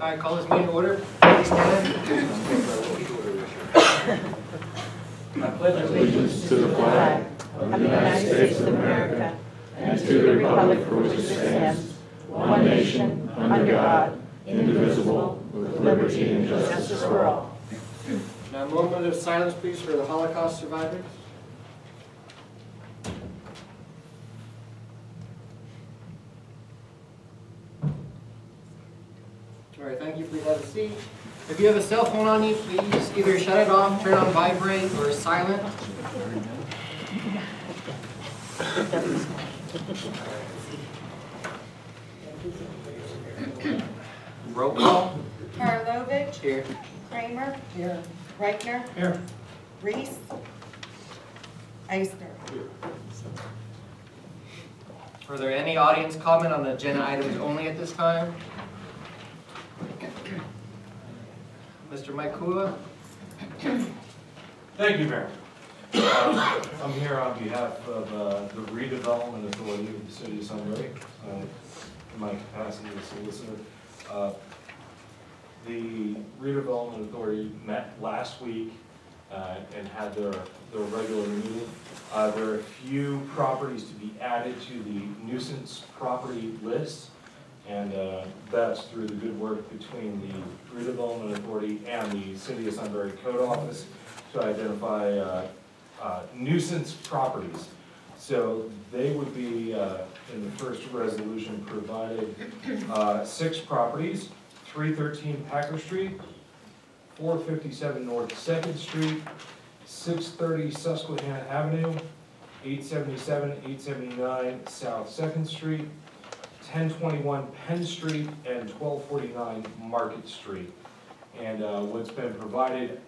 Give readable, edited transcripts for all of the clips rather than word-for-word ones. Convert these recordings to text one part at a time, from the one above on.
All right, call this meeting to order. Please stand. I pledge allegiance to the flag of the United States of America and to the republic for which it stands, one nation, under God, indivisible, with liberty and justice for all. Now, a moment of silence, please, for the Holocaust survivors. All right, thank you. Please have a seat. If you have a cell phone on you, please either shut it off, turn on vibrate, or silent. Roll call. Karlovic. Here. Kramer. Here. Reichner. Here. Reese. Eisner. Are there any audience comment on the agenda items only at this time? Mr. Mike Kula? Thank you, Mayor. I'm here on behalf of the Redevelopment Authority of the City of Sunbury, in my capacity as solicitor. The Redevelopment Authority met last week and had their regular meeting. There are a few properties to be added to the nuisance property list, and that's through the good work between the Redevelopment Authority and the City of Sunbury Code Office to identify nuisance properties. So they would be, in the first resolution, provided 6 properties: 313 Packer Street, 457 North 2nd Street, 630 Susquehanna Avenue, 877, 879 South 2nd Street, 1021 Penn Street, and 1249 Market Street. And what's been provided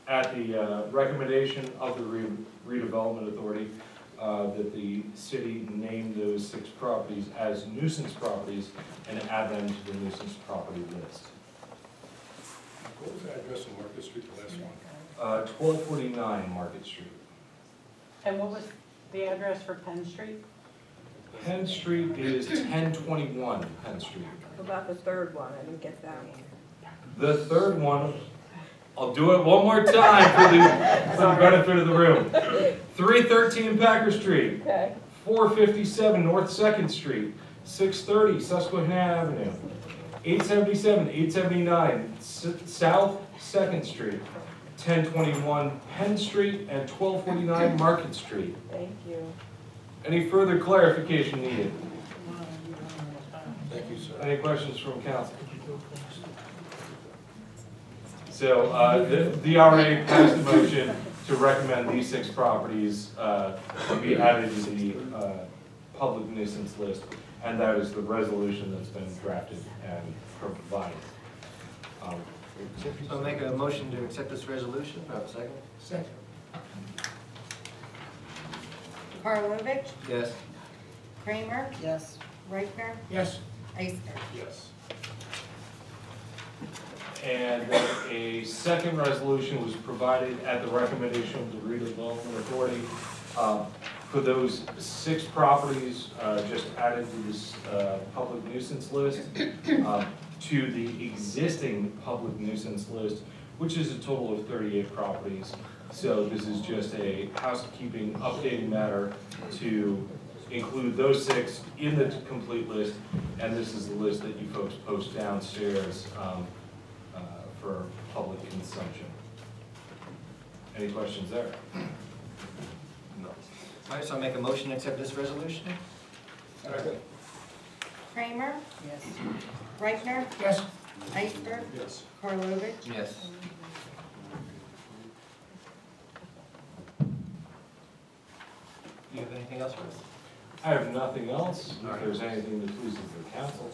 at the recommendation of the Redevelopment Authority, that the city name those 6 properties as nuisance properties and add them to the nuisance property list. What was the address on Market Street, the last one? 1249 Market Street. And what was the address for Penn Street? Penn Street is 1021 Penn Street. What about the third one? I didn't get that one. The third one, I'll do it one more time for the benefit of the room. 313 Packer Street, Okay. 457 North 2nd Street, 630 Susquehanna Avenue, 877, 879 South 2nd Street, 1021 Penn Street, and 1249 Market Street. Thank you. Any further clarification needed? Thank you, sir. Any questions from council? So the DRA passed a motion to recommend these 6 properties be added to the public nuisance list, and that is the resolution that's been drafted and provided. So make a motion to accept this resolution. Do I have a second? Second. Karlovic. Yes. Kramer. Yes. Reichner. Yes. Eisner. Yes. And then a second resolution was provided at the recommendation of the Redevelopment Authority for those 6 properties just added to this public nuisance list to the existing public nuisance list, which is a total of 38 properties. So this is just a housekeeping updating matter to include those 6 in the complete list, and this is the list that you folks post downstairs for public consumption. Any questions there? No. All right, so I'll make a motion to accept this resolution. Second. Kramer. Yes. Reichner. Yes. Eisner. Yes. Karlovic. Yes. Do you have anything else for us? I have nothing else. All right. If there's anything that pleases the council.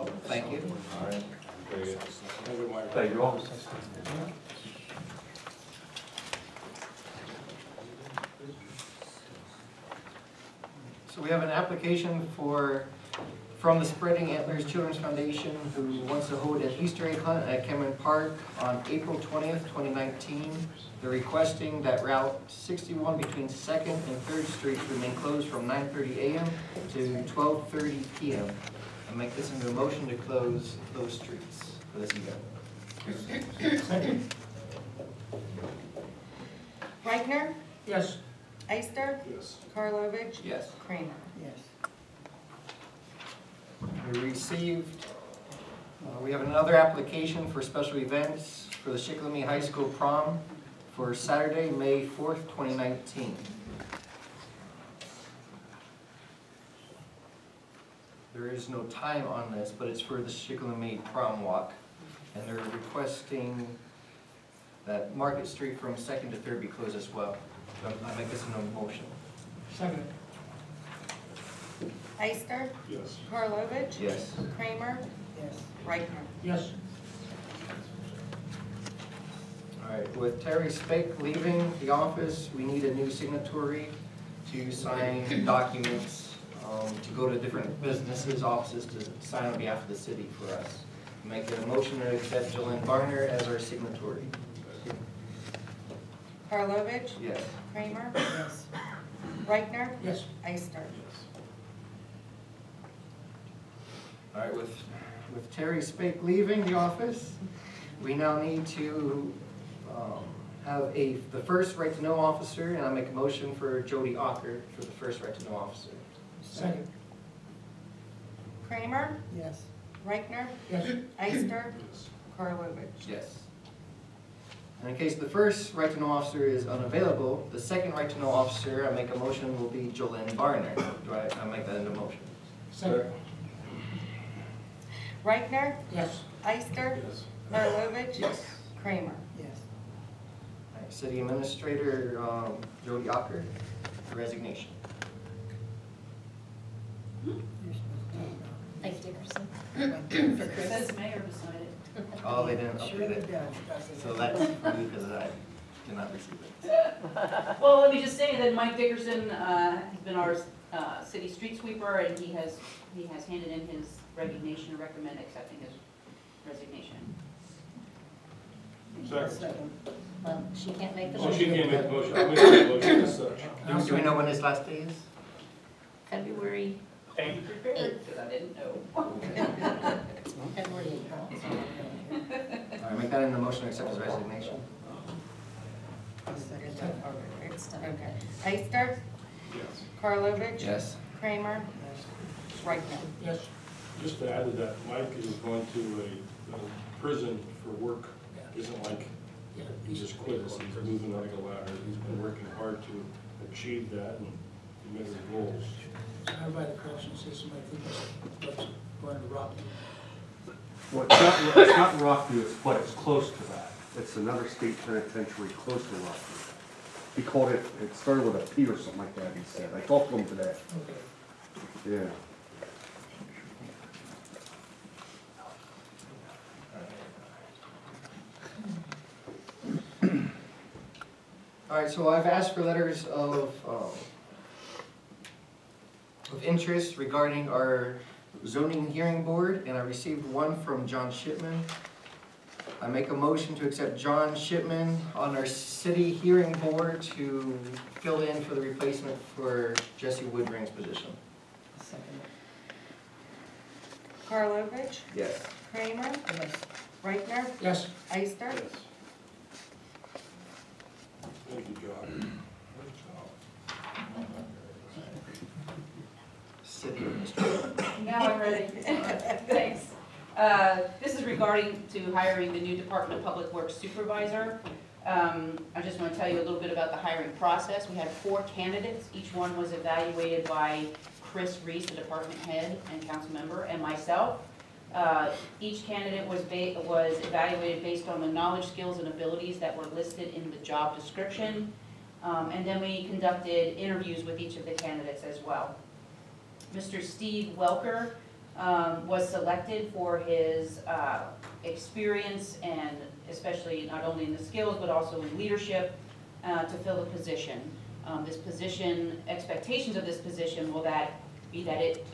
Oh, thank you. All right. Very good. Thank you, Mike. Thank you all. So we have an application from the Spreading Antlers Children's Foundation, who wants to hold an Easter egg hunt at Cameron Park on April 20th, 2019. They're requesting that Route 61 between 2nd and 3rd Streets remain closed from 9:30 a.m. to 12:30 p.m. I make this into a motion to close those streets. for this event. Second. Reichner, Yes. Eister, Yes. Karlovic, Yes. Kramer. Yes. We received, we have another application for special events for the Shikellamy High School prom for Saturday, May 4th, 2019. There is no time on this, but it's for the Shikellamy prom walk. And they're requesting that Market Street from 2nd to 3rd be closed as well. So I make this a motion. Second. Eister, Yes. Karlovic, Yes. Kramer, Yes. Reichner. Yes. All right, with Terry Spake leaving the office, we need a new signatory to sign documents, to go to different businesses, offices to sign on behalf of the city for us. Make a motion to accept Jolynn Barner as our signatory. Karlovic, Yes. Kramer, Yes. Reichner, Yes. Eister. All right, with Terry Spake leaving the office, we now need to have the first right-to-know officer, and I make a motion for Jody Ocker for the first right-to-know officer. Second. Kramer, Yes. Reichner, Yes. Eister, Yes. Karlovic. Yes. And in case the first right-to-know officer is unavailable, the second right-to-know officer, I make a motion, will be Jolynn Barner. Do I make that into motion? Second. Reichner, Yes. Eister, Yes. Karlovic, Yes. Kramer. Yes. All right, City Administrator Jody Ocker, resignation. Thanks, Dickerson. It says mayor beside it. Oh, they didn't Sure update it it. does. So that's for me because I did not receive it. Well, let me just say that Mike Dickerson has been our city street sweeper, and he has handed in his resignation, recommend accepting his resignation. Second. Well, she can't make the So motion. she can't make the motion. I'll make the motion as such. Do we know when his last day is? February. Thank you prepared, because I didn't know. February. All right, make that in the motion to accept his resignation. It's done. Okay. Eister, Yes. Karlovic. Yes. Kramer, Reichner. Yes. Just to add to that, Mike is going to a prison for work. Isn't like he just quit us. He's moving up the ladder. He's been working hard to achieve that and meet his goals. How about the correction system? I think that's what's going to rock. Well, it's not Rockview, but it's close to that. It's another state penitentiary close to Rockview. He called it, it started with a P or something like that, he said. I talked to him today. Okay. Yeah. All right, so I've asked for letters of interest regarding our zoning hearing board, and I received one from John Shipman. I make a motion to accept John Shipman on our city hearing board to fill in for the replacement for Jesse Woodring's position. Second. Karlovic, Yes. Kramer, Yes. Reichner, Yes. Eister. Yes. Thank you, John. City administrator. Now I'm ready. Thanks. This is regarding to hiring the new Department of Public Works supervisor. I just want to tell you a little bit about the hiring process. We had 4 candidates. Each one was evaluated by Chris Reese, the department head and council member, and myself. Each candidate was evaluated based on the knowledge, skills, and abilities that were listed in the job description. And then we conducted interviews with each of the candidates as well. Mr. Steve Welker was selected for his experience, and especially not only in the skills but also in leadership, to fill the position. This position, expectations of this position will be that it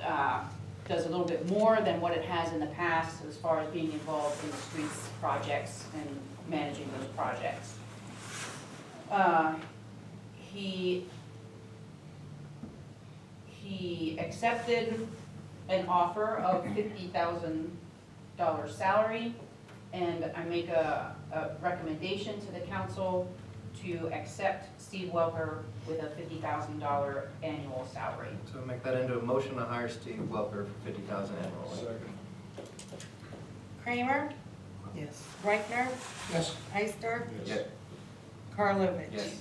does a little bit more than what it has in the past as far as being involved in the streets projects and managing those projects. He accepted an offer of $50,000 salary And I make a recommendation to the council to accept Steve Welker with a $50,000 annual salary. So we'll make that into a motion to hire Steve Welker for $50,000 annually. Second. Kramer? Yes. Reichtner? Yes. Ister? Yes. Karlovic? Yes.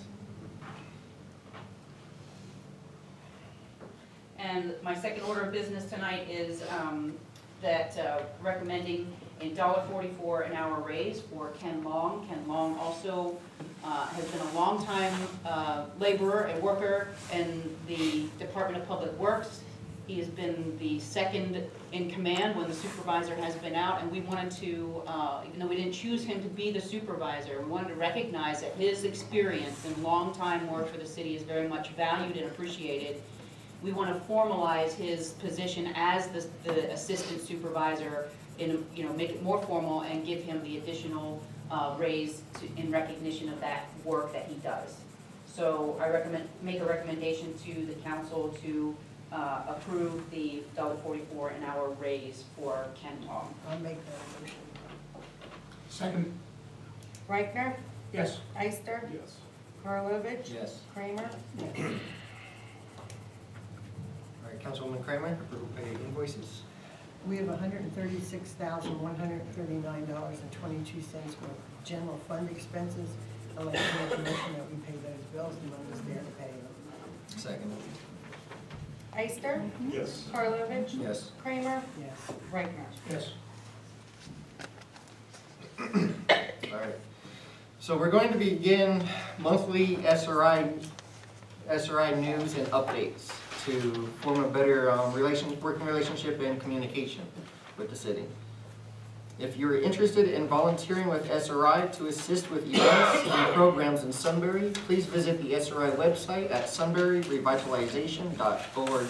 And my second order of business tonight is recommending a $1.44 an hour raise for Ken Long. Ken Long also has been a longtime laborer and worker in the Department of Public Works. He has been the second in command when the supervisor has been out, and we wanted to, even though we didn't choose him to be the supervisor, we wanted to recognize that his experience and long-time work for the city is very much valued and appreciated. We want to formalize his position as the assistant supervisor, make it more formal and give him the additional raise in recognition of that work that he does. So I make a recommendation to the council to approve the $1.44 an hour raise for Ken Long. I'll make that motion. Second. Reichtner? Yes. Ister? Yes. Karlovic? Yes. Kramer? All right, Councilwoman Kramer, approval of pay invoices. We have $136,139.22 for general fund expenses. I'd like to make a motion that we pay those bills and money's there to pay them. Second. Ister? Yes. Karlovic? Yes. Kramer? Yes. Reichtner? Yes. All right. So we're going to begin monthly SRI news and updates to form a better working relationship and communication with the city. If you're interested in volunteering with SRI to assist with events and programs in Sunbury, please visit the SRI website at sunburyrevitalization.org.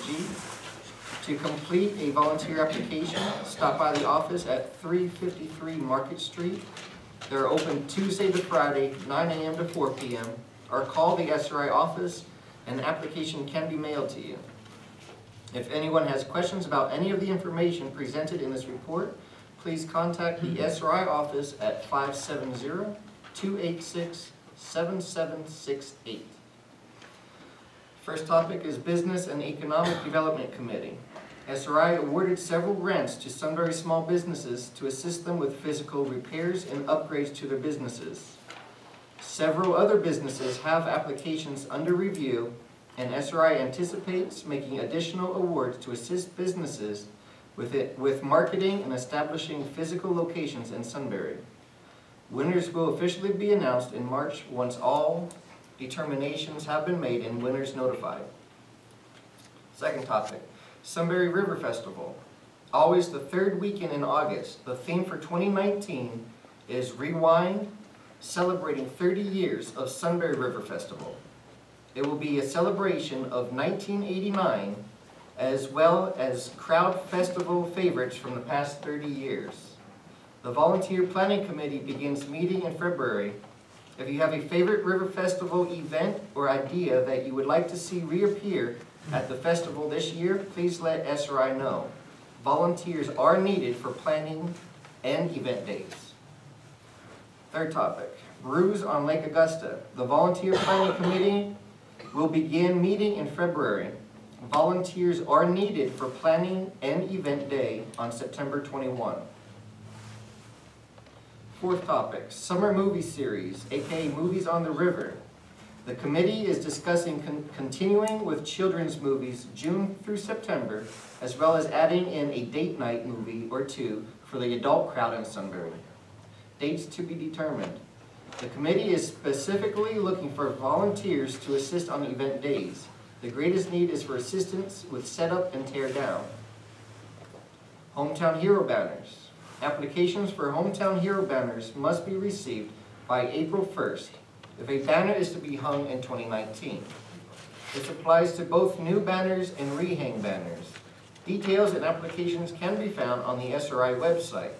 To complete a volunteer application, stop by the office at 353 Market Street. They're open Tuesday to Friday, 9 a.m. to 4 p.m. Or call the SRI office. An application can be mailed to you. If anyone has questions about any of the information presented in this report, please contact the SRI office at 570-286-7768. First topic is Business and Economic Development Committee. SRI awarded several grants to Sunbury small businesses to assist them with physical repairs and upgrades to their businesses. Several other businesses have applications under review, and SRI anticipates making additional awards to assist businesses with marketing and establishing physical locations in Sunbury. Winners will officially be announced in March once all determinations have been made and winners notified. Second topic, Sunbury River Festival. Always the third weekend in August. The theme for 2019 is Rewind, celebrating 30 years of Sunbury River Festival. It will be a celebration of 1989 as well as crowd festival favorites from the past 30 years. The Volunteer Planning Committee begins meeting in February. If you have a favorite River Festival event or idea that you would like to see reappear at the festival this year, please let SRI know. Volunteers are needed for planning and event dates. Third topic, Brews on Lake Augusta. The Volunteer Planning Committee will begin meeting in February. Volunteers are needed for planning and event day on September 21. Fourth topic, Summer Movie Series, aka Movies on the River. The committee is discussing continuing with children's movies June through September, as well as adding in a date night movie or two for the adult crowd in Sunbury. Dates to be determined. The committee is specifically looking for volunteers to assist on event days. The greatest need is for assistance with setup and tear down. Hometown Hero Banners. Applications for Hometown Hero Banners must be received by April 1st if a banner is to be hung in 2019. This applies to both new banners and rehang banners. Details and applications can be found on the SRI website.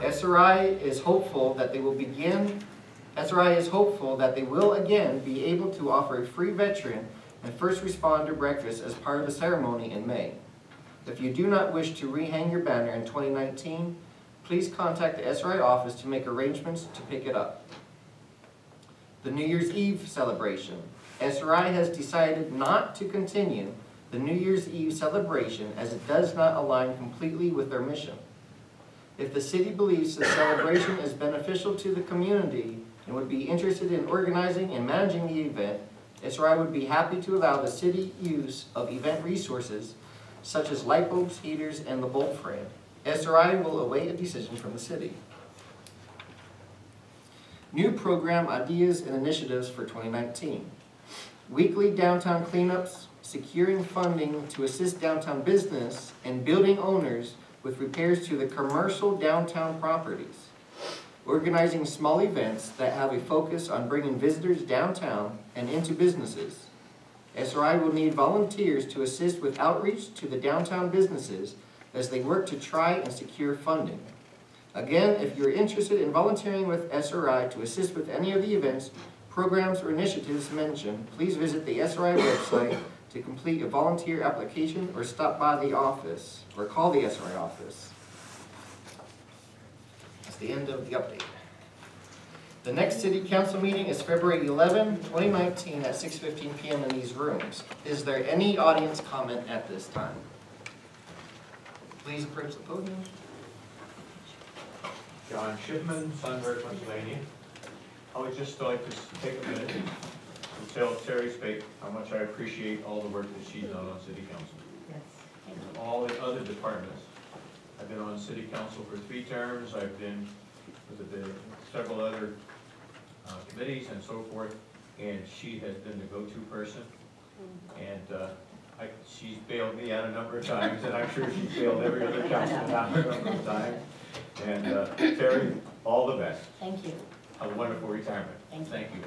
SRI is hopeful that they will again be able to offer a free veteran and first responder breakfast as part of the ceremony in May. If you do not wish to rehang your banner in 2019, please contact the SRI office to make arrangements to pick it up. The New Year's Eve celebration. SRI has decided not to continue the New Year's Eve celebration as it does not align completely with their mission. If the city believes the celebration is beneficial to the community and would be interested in organizing and managing the event, SRI would be happy to allow the city use of event resources such as light bulbs, heaters, and the bulb frame. SRI will await a decision from the city. New program ideas and initiatives for 2019. Weekly downtown cleanups, securing funding to assist downtown business and building owners with repairs to the commercial downtown properties. Organizing small events that have a focus on bringing visitors downtown and into businesses. SRI will need volunteers to assist with outreach to the downtown businesses as they work to try and secure funding. Again, if you're interested in volunteering with SRI to assist with any of the events, programs, or initiatives mentioned, please visit the SRI website to complete a volunteer application or stop by the office or call the SRI office. That's the end of the update. The next City Council meeting is February 11, 2019 at 6:15 p.m. in these rooms. Is there any audience comment at this time? Please approach the podium. John Shipman, Sunbury, Pennsylvania. I would just like to take a minute to tell Terry Spake how much I appreciate all the work that she's done on City Council. Yes. And all the other departments. I've been on City Council for 3 terms. I've been with several other committees and so forth, and she has been the go-to person. And she's bailed me out a number of times, and I'm sure she's bailed every other councilman out a number of times. And Terry, all the best. Thank you. A wonderful retirement. Thank you.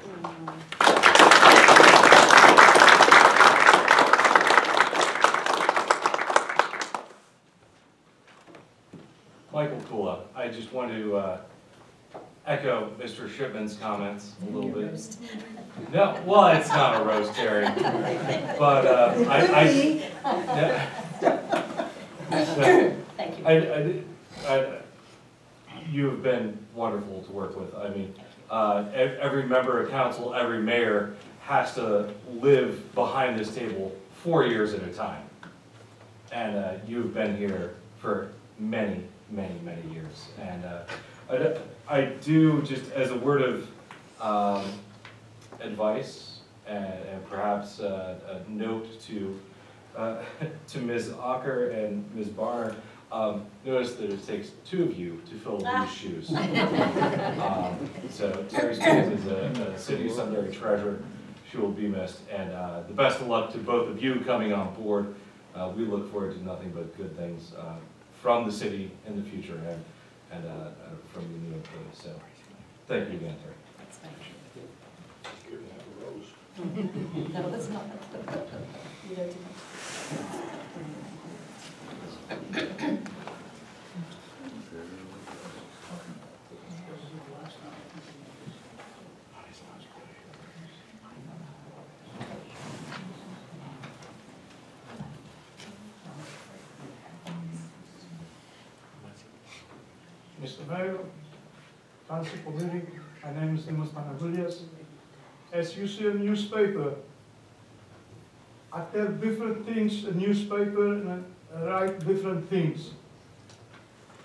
Michael Kula, I just want to echo Mr. Shipman's comments a little bit. No, well, it's not a roast, Terry. But Thank you. You have been wonderful to work with. I mean, every member of council, every mayor has to live behind this table 4 years at a time. And you've been here for many, many, many years. And I do, just as a word of advice and perhaps a note to Ms. Ocker and Ms. Barr, notice that it takes 2 of you to fill these shoes. So Terry Spence is a City of Sunbury treasurer. She will be missed. And the best of luck to both of you coming on board. We look forward to nothing but good things from the city in the future and from the new employees. So thank you again, Terry. That's fine. Good to have a rose. No, it's not. You don't do Mr. Mayor, Council Committee, my name is Nimas Panagoulias. As you see a newspaper, I tell different things, a newspaper, and I write different things.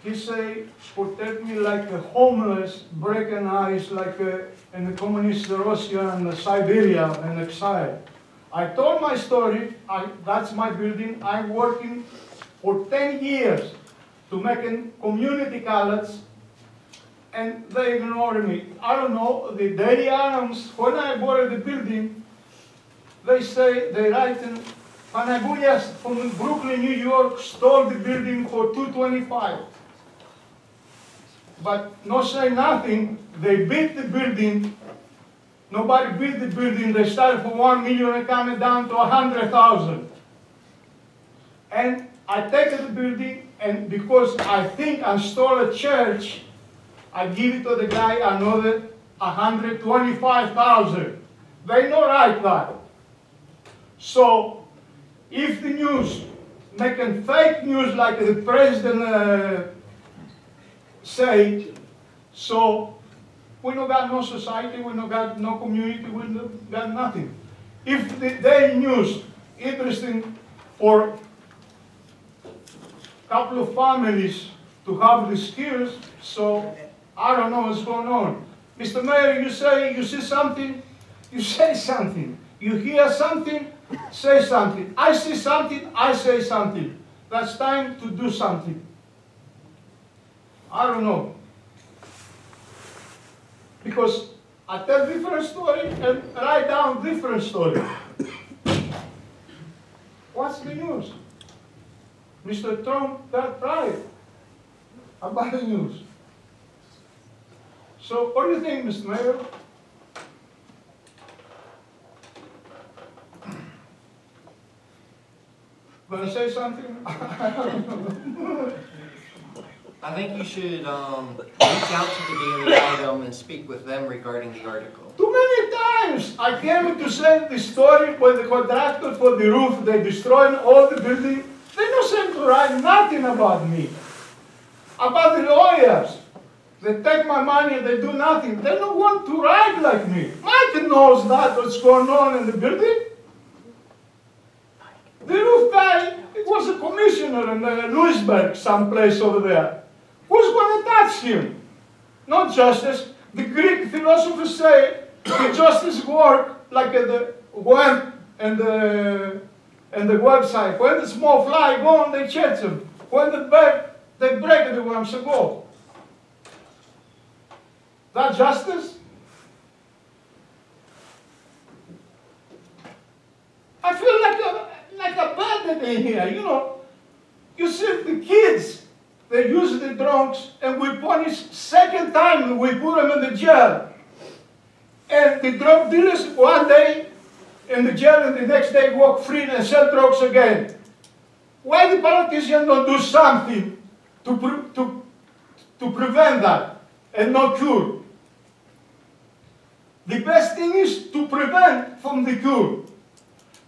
He say, protect me like a homeless, breaking eyes like in the communist Russia and Siberia and exile. I told my story, that's my building, I'm working for 10 years to make community college, and they ignore me. I don't know, the dairy animals, when I bought the building, they say, they write in Panagoulias from Brooklyn, New York, stole the building for $225. But no say nothing, they beat the building. Nobody beat the building, they started for $1 million and coming down to $100,000. And I take the building, and because I think I stole a church, I give it to the guy another $125,000. They not write that. So, if the news making fake news like the president say, so we don't got no society, we don't got no community, we don't got nothing. If the day news interesting for a couple of families to have the skills, so I don't know what's going on. Mr. Mayor, you say you see something, you say something. You hear something, say something. I see something, I say something. That's time to do something. I don't know. Because I tell different story and write down different story. What's the news? Mr. Trump got pride about the news. So what do you think, Mr. Mayor? Gonna say something? I don't know. I think you should reach out to the Daily Item and speak with them regarding the article. Too many times I came to say the story when the contractor for the roof, they destroyed all the building. They don't seem to write nothing about me. About the lawyers. They take my money and they do nothing. They don't want to write like me. Mike knows that what's going on in the building. The roof guy, it was a commissioner in Louisburg, someplace over there. Who's going to touch him? Not justice. The Greek philosophers say the justice work like the worm and the website. When the small fly go on, they catch them. When the bird, they break the worms and go. That justice? I feel like a bandit in here, you know. You see the kids, they use the drugs and we punish second time, we put them in the jail. And the drug dealers one day in the jail and the next day walk free and sell drugs again. Why the politicians don't do something to prevent that and not cure? The best thing is to prevent from the cure.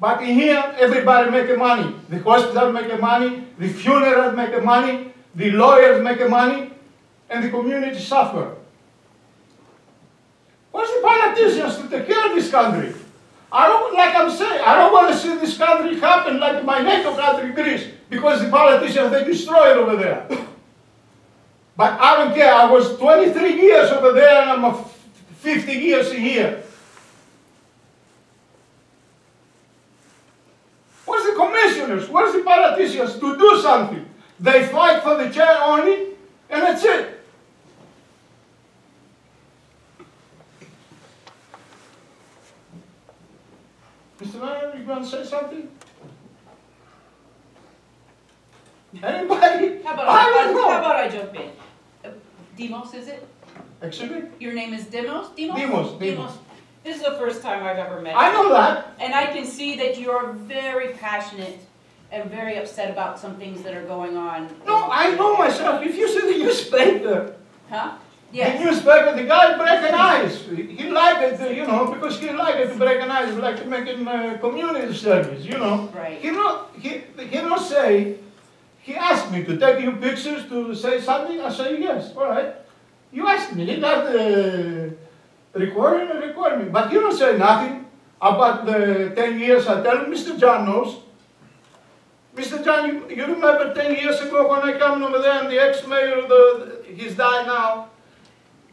But in here, everybody make money. The hospital make money, the funeral make money, the lawyers make money, and the community suffer. What's the politicians to take care of this country? I don't, like I'm saying, I don't want to see this country happen like my NATO country, Greece, because the politicians, they destroy it over there. But I don't care. I was 23 years over there and I'm 50 years in here. Where's the commissioners? Where's the politicians to do something? They fight for the chair only, and that's it. Mr. Mayor, you want to say something? Anybody? How I don't know. about I jump in? Demos, is it? Excuse me? Your name is Demos? Demos. This is the first time I've ever met you. I know that. And I can see that you're very passionate and very upset about some things that are going on. No, I know myself. If you see the newspaper, Huh? the Yes. newspaper, the guy break an ice. He liked it, you know, because he liked to break an ice, like to make community service, you know. Right. He not say, he asked me to take you pictures to say something. I say yes, all right. You asked me, he got the recording and record me, but you don't say nothing about the 10 years. I tell him, Mr. John knows. Mr. John, you remember 10 years ago when I come over there and the ex-mayor, he's died now,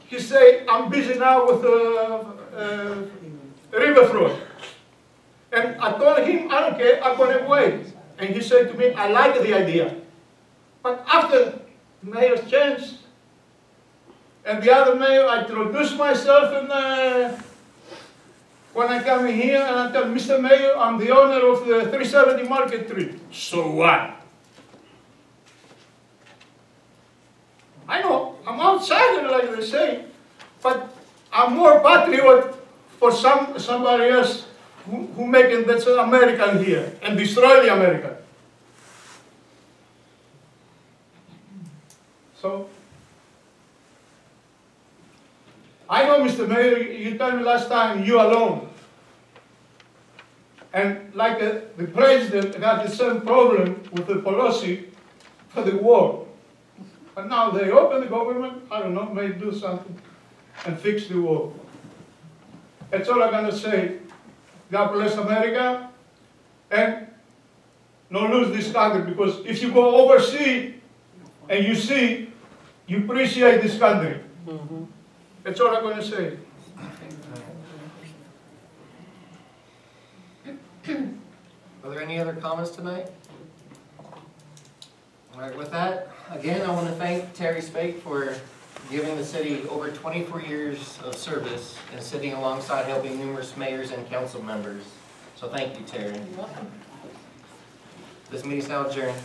he say, I'm busy now with riverfront. And I told him, I don't care, I'm going to wait. And he said to me, I like the idea. But after the mayor changed, and the other mayor, I introduced myself and when I come in here and I tell Mr. Mayor, I'm the owner of the 370 Market Street. So what? I know, I'm outsider like they say, but I'm more patriot for somebody else who making that's American here and destroy the American. So, I know, Mr. Mayor, you told me last time you alone. And like the president had the same problem with the policy for the war. But now they open the government, I don't know, may do something and fix the wall. That's all I'm gonna say. God bless America, and don't lose this country, because if you go overseas and you see, you appreciate this country. That's all I'm gonna say. Are there any other comments tonight? All right, with that, again, I want to thank Terry Spake for giving the city over 24 years of service and sitting alongside helping numerous mayors and council members. So thank you, Terry. You're welcome. This meeting is now adjourned.